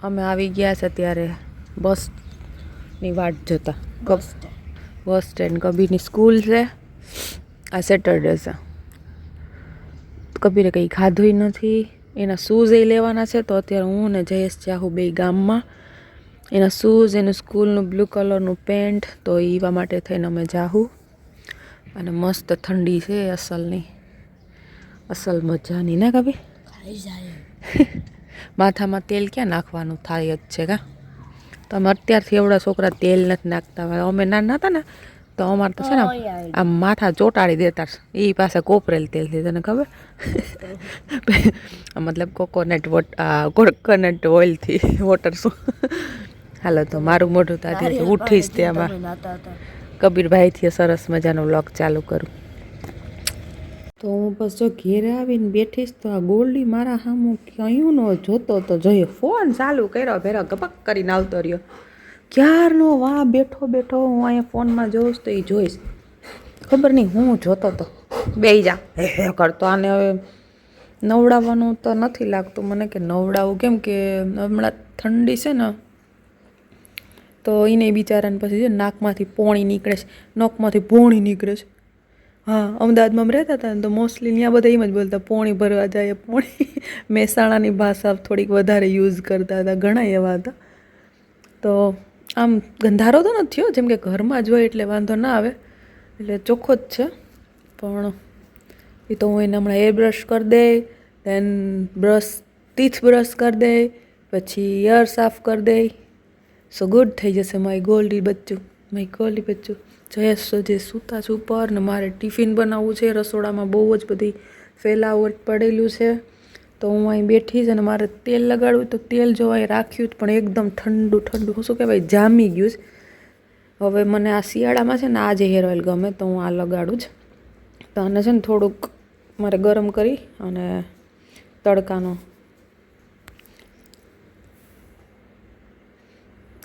અમે આવી ગયા છે ત્યારે બસની વાટ જોતા. બસ સ્ટેન્ડ કબીરની સ્કૂલ છે. આ સેટરડે છે. કબીરે કંઈ ખાધું નથી. એના શૂઝ એ લેવાના છે. તો અત્યારે હું ને જયેશ જાહું બે ગામમાં. એના શૂઝ, એનું સ્કૂલનું બ્લુ કલરનું પેન્ટ, તો એવા માટે થઈને અમે જાહું. અને મસ્ત ઠંડી છે અસલની, અસલ મજાની ને કબી. માથામાં તેલ ક્યાં નાખવાનું થાય જ છે કા. તો અમે અત્યારથી એવડા છોકરા તેલ નથી નાખતા. અમે નાના હતા ને તો અમારે તો છે ને આમ માથા ચોટાડી દેતા. એ પાસે કોપરેલ તેલથી, તને ખબર? મતલબ કોકોનટ ઓઇલથી વોટર શું. હાલો તો મારું મોઢું તારી ઉઠીશ ત્યાંમાં કબીરભાઈથી સરસ મજાનો વ્લોગ ચાલુ કરું. તો હું બસ જો ઘેરે આવીને બેઠીશ તો આ ગોલ્ડી મારા સામું કયું ન જોતો તો જોઈએ. ફોન ચાલુ કર્યો ભેરો ગપક કરીને આવતો રહ્યો. ક્યારનો વાહ બેઠો બેઠો હું અહીંયા ફોનમાં જોઈશ તો એ જોઈશ. ખબર નહીં હું જોતો તો બેહી જા હે કરતો. આને હવે નવડાવવાનું તો નથી લાગતું મને કે નવડાવું, કેમ કે હમણાં ઠંડી છે ને તો એને બિચારાને પછી છે નાકમાંથી પોણી નીકળે છે, નખમાંથી પોણી નીકળે છે. હા, અમદાવાદમાં અમે રહેતા હતા ને તો મોસ્ટલી ત્યાં બધા એમ જ બોલતા પોણી ભરવા જાય પોણી. મહેસાણાની ભાષા થોડીક વધારે યુઝ કરતા હતા, ઘણા એવા હતા. તો આમ ગંધારો તો નથી થયો, જેમ કે ઘરમાં જ હોય એટલે વાંધો ના આવે, એટલે ચોખ્ખો જ છે. પણ એ તો હું એને હમણાં હેર બ્રશ કરી દે, દેન ટીથ બ્રશ કરી દે, પછી ઈયર સાફ કરી દે. સો ગુડ થઈ જશે મારી ગોલ્ડી બચ્ચું, મારી ગોલ્ડી બચ્ચું. જયેશ જે સૂતા છે ઉપર ને મારે ટિફિન બનાવવું છે. રસોડામાં બહુ જ બધી ફેલાવટ પડેલું છે. તો હું અહીં બેઠી જ અને મારે તેલ લગાડવું, તો તેલ જો અહીં રાખ્યું પણ એકદમ ઠંડુ ઠંડુ, શું કહેવાય, જામી ગયું છે. હવે મને આ શિયાળામાં છે ને આ જે હેર ઓઇલ ગમે તો હું આ લગાડું જ. તો આને છે ને થોડુંક મારે ગરમ કરી અને તડકાનો,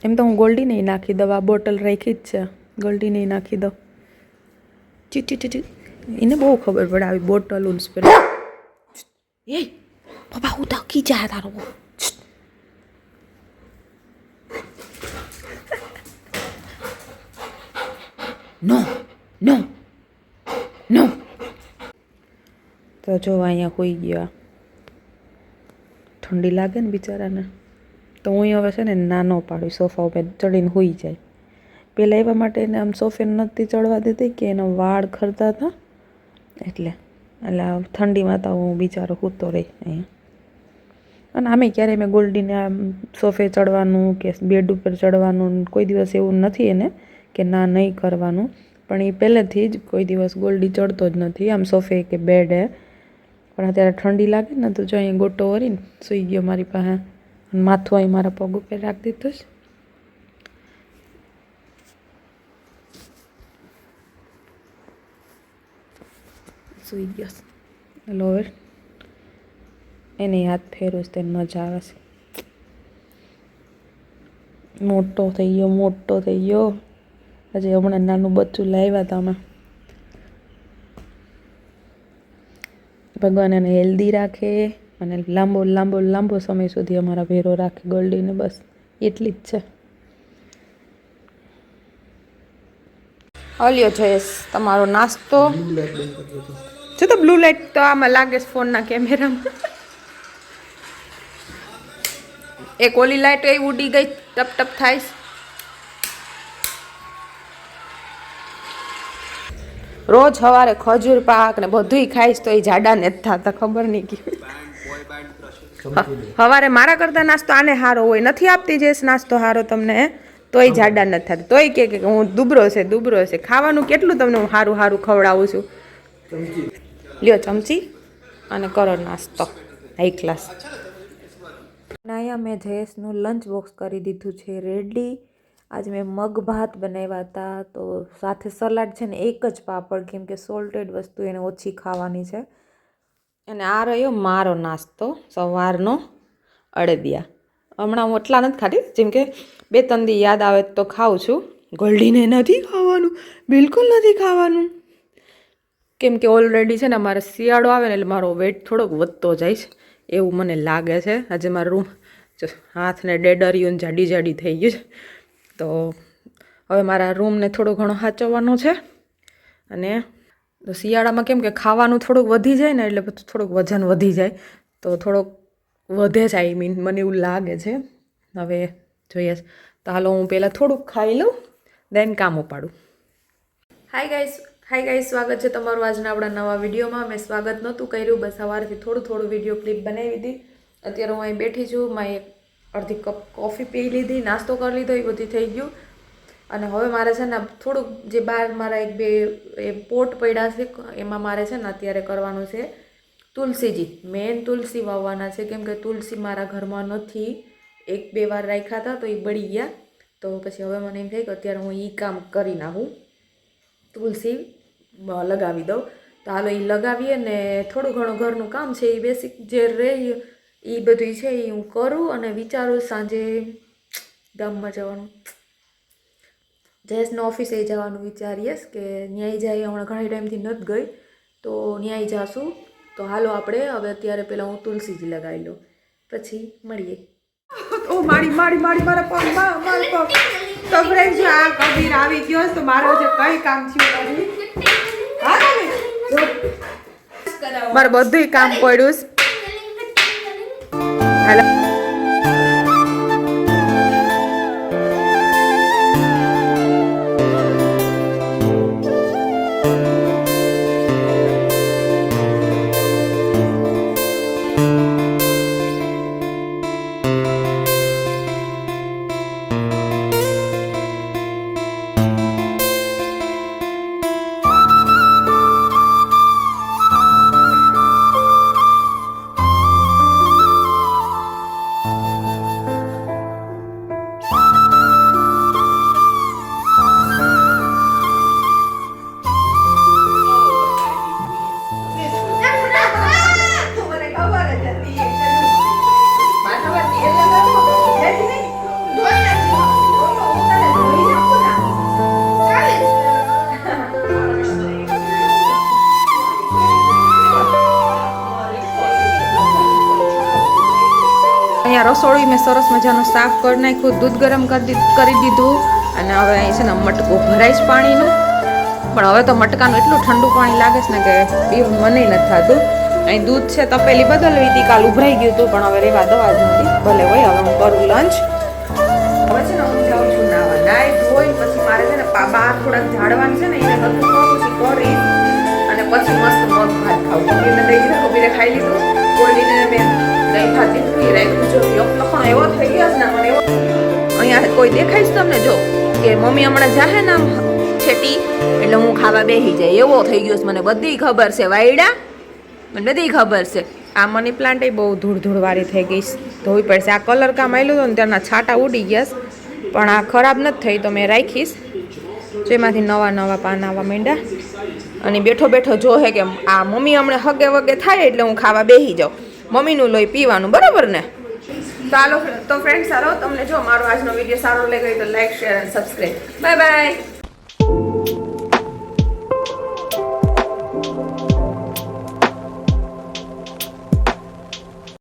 એમ તો હું ગોલ્ડી નહીં નાખી દઉં, આ બોટલ રાખી જ છે, ગોલ્ડી નહીં નાખી દઉં. ચી એને બહુ ખબર પડે આવી બોટલ સ્પ્રે. એ બાબા હું થકી જાય તારો. નો નો નો. તો જો અહીંયા હોઈ ગયા, ઠંડી લાગે ને બિચારાને. તો હું હવે છે ને નાનો પાડું, સોફા ઉપર ચડીને હોઈ જાય. પહેલાં એવા માટે એને આમ સોફે નથી ચડવા દેતી કે એના વાળ ખરતા હતા, એટલે ઠંડીમાં તો હું બિચારો સૂતો રહી અહીંયા. અને આમે ક્યારેય મેં ગોલ્ડીને આમ સોફે ચડવાનું કે બેડ ઉપર ચડવાનું કોઈ દિવસ એવું નથી એને કે ના નહીં કરવાનું, પણ એ પહેલેથી જ કોઈ દિવસ ગોલ્ડી ચડતો જ નથી આમ સોફે કે બેડે. પણ અત્યારે ઠંડી લાગે ને તો જો અહીંયા ગોટો વળીને સૂઈ ગયો મારી પાસે. માથું અહીં મારા પગ ઉપર રાખી દીધું છે. સૂઈ ગયો. હેલો, હવે એને હાથ ફેરવું તેને મજા આવે છે. મોટો થઈ ગયો, મોટો થઈ ગયો. હજી હમણાં નાનું બચ્ચું લાવ્યા હતા અમે. ભગવાન એને હેલ્ધી રાખે અને લાંબો લાંબો લાંબો સમય સુધી અમારા ભેરો રાખે ગોલ્ડીને, બસ એટલી જ છે. હલ્યો જયેશ તમારો નાસ્તો. જો તો બ્લુ લાઇટ તો આમાં લાગે છે ફોનના કેમેરામાં. એક ઓલી લાઇટ એ ઉડી ગઈ, ટપ ટપ થાય. રોજ સવારે ખજૂર પાક ને બધુંય ખાઈશ તો એ જાડા ને જ થતા, ખબર નહીં કે. સવારે મારા કરતા નાસ્તો આને સારો હોય, નથી આપતી જે નાસ્તો સારો તમને, તોય જાડા નથી થતા. તોય કે હું દુબળો છે દુબળો છે. ખાવાનું કેટલું તમને હું સારું સારું ખવડાવું છું. લ્યો ચમચી અને કરો નાસ્તો હાઈ ક્લાસ. અહીંયા મેં જયેશનું લંચ બોક્સ કરી દીધું છે રેડી. આજે મેં મગ ભાત બનાવ્યા હતા, તો સાથે સલાડ છે ને એક જ પાપડ, કેમ કે સોલ્ટેડ વસ્તુ એને ઓછી ખાવાની છે. અને આ રહ્યો મારો નાસ્તો સવારનો, અડદિયા. હમણાં હું એટલા નથી ખાતી, જેમ કે 2-3 દી યાદ આવે તો ખાઉં છું. ગોલ્ડીને નથી ખાવાનું, બિલકુલ નથી ખાવાનું. કેમ કે ઓલરેડી છે ને મારે શિયાળો આવે ને એટલે મારો વેટ થોડોક વધતો જાય છે એવું મને લાગે છે. આજે મારો રૂમ હાથને ડેડરિયું જાડી જાડી થઈ ગયું છે, તો હવે મારા રૂમને થોડો ઘણો સાચવવાનો છે. અને શિયાળામાં કેમ કે ખાવાનું થોડુંક વધી જાય ને એટલે બધું થોડુંક વજન વધી જાય, તો થોડોક વધે છે. આઈ મીન મને એવું લાગે છે. હવે જોઈએ તો હાલો હું પહેલાં થોડુંક ખાઈ લઉં, દેન કામ ઉપાડું. હાય ગાઈસ, સ્વાગત છે તમારું આજના આપણા નવા વિડીયોમાં. મેં સ્વાગત નહોતું કર્યું, બસ સવારથી થોડું વિડીયો ક્લિપ બનાવી હતી. અત્યારે હું અહીં બેઠી છું, મેં એક અડધી કપ કોફી પી લીધી, નાસ્તો કરી લીધો, એ બધું થઈ ગયું. અને હવે મારે છે ને થોડુંક જે બહાર મારા એક બે એ પોટ પડ્યા છે એમાં મારે છે ને અત્યારે કરવાનું છે તુલસીજી. મેન તુલસી વાવવાના છે, કેમ કે તુલસી મારા ઘરમાં નથી. 1-2 વાર રાખ્યા હતા તો એ બળી ગયા, તો પછી હવે મને એમ થાય કે અત્યારે હું એ કામ કરી નાખું, તુલસી લગાવી દઉં. તો હાલો એ લગાવીએ ને થોડું ઘણું ઘરનું કામ છે એ બેસિક જે રહે એ બધું છે એ હું કરું. અને વિચારું સાંજે ગામમાં જવાનું, જયેશને ઓફિસે જવાનું વિચારીએ કે ન્યાય જાય. હમણાં ઘણા ટાઈમથી નથી ગઈ, તો ન્યાય જાશું. તો હાલો આપણે હવે અત્યારે પહેલાં હું તુલસીજી લગાવી લઉં, પછી મળીએ. ઓ મારી મારા પગ, મારા પગ. તો ફ્રેન્ડ જો આ કબીર આવી ગયો તો મારો જે કઈ કામ થયું નથી. મારે બધું કામ પડ્યું. હાલો રસોડું મેં સરસ મજાનું સાફ કરી નાખ્યું, દૂધ ગરમ કરી દીધું. અને હવે અહીં છે ને મટકો ભરાય છે પાણીનું, પણ હવે તો મટકાનું એટલું ઠંડુ પાણી લાગે છે ને કે પીવું મને નથી થતું. અહીં દૂધ છે તપેલી બદલવી હતી, કાલ ઉભરાઈ ગયું હતું, પણ હવે રેવા દવા જ નથી, ભલે હોય. હવે હું કરું લંચ. હવે છે ને હું જાઉં છું નાવા, નાઈ ધોઈ પછી મારે છે ને બહાર થોડાક ઝાડવાનું છે ને એને બધું પછી કરી અને પછી મસ્ત મગ ભાત ખાવું. કબીરને દઈ દીધા, કબીરે ખાઈ લીધું. કોયલીને મેં દહીં ભાત દીધું, એ રાખ્યું. જો લખણ એવો થઈ ગયો છે ને મને એવો. અહીંયા કોઈ દેખાય છે તમને જો કે મમ્મી હમણાં જાહે ને આમ છેટી એટલે હું ખાવા બેસી જાય એવો થઈ ગયો છે. મને બધી ખબર છે, વાયડા મને બધી ખબર છે. આ મની પ્લાન્ટ એ બહુ ધૂળ વાળી થઈ ગઈ, ધોવી પડશે. આ કલર કામ આવેલું હતું ને ત્યારના છાંટા ઉડી ગયા, પણ આ ખરાબ નથી થઈ તો મેં રાખીશ. જેમાંથી નવા પાન આવવા માંડ્યા. અને બેઠો જોહે કે આ મમ્મી હમણાં હગે વગે થાય એટલે હું ખાવા બેસી જાઉં. મમ્મીનું લોહી પીવાનું, બરાબર ને? ચાલો તો ફ્રેન્ડ, સારો તમને જો મારો આજનો વિડીયો સારો લાગ્યો તો લાઈક, શેર અને સબસ્ક્રાઈબ. Bye bye.